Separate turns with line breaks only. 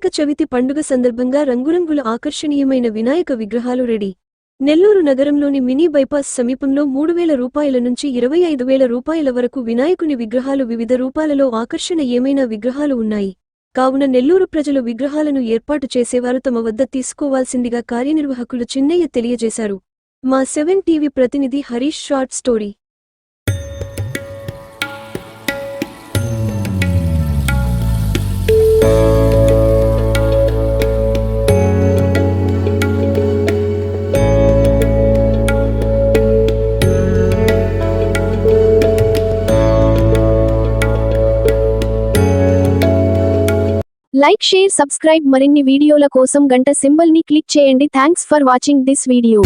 వినాయక చవితి పండుగ సందర్భంగా రంగురంగుల ఆకర్షణీయమైన వినాయక విగ్రహాలు రెడీ. నెల్లూరు నగరంలోని మినీ బైపాస్ సమీపంలో 3,000 రూపాయల నుంచి 25,000 రూపాయల వరకు వినాయకుని విగ్రహాలు వివిధ రూపాలలో ఆకర్షణీయమైన విగ్రహాలు ఉన్నాయి. కావున నెల్లూరు ప్రజలు విగ్రహాలను ఏర్పాటు చేసేవారు తమ వద్ద తీసుకోవాల్సిందిగా కార్యనిర్వాహకులు చిన్నయ్య తెలియజేశారు. మా 7 టీవీ ప్రతినిధి Harish short story.
Like, share, subscribe. మరిన్ని వీడియోల కోసం గంట సింబల్ ని క్లిక్ చేయండి. Thanks for watching this video.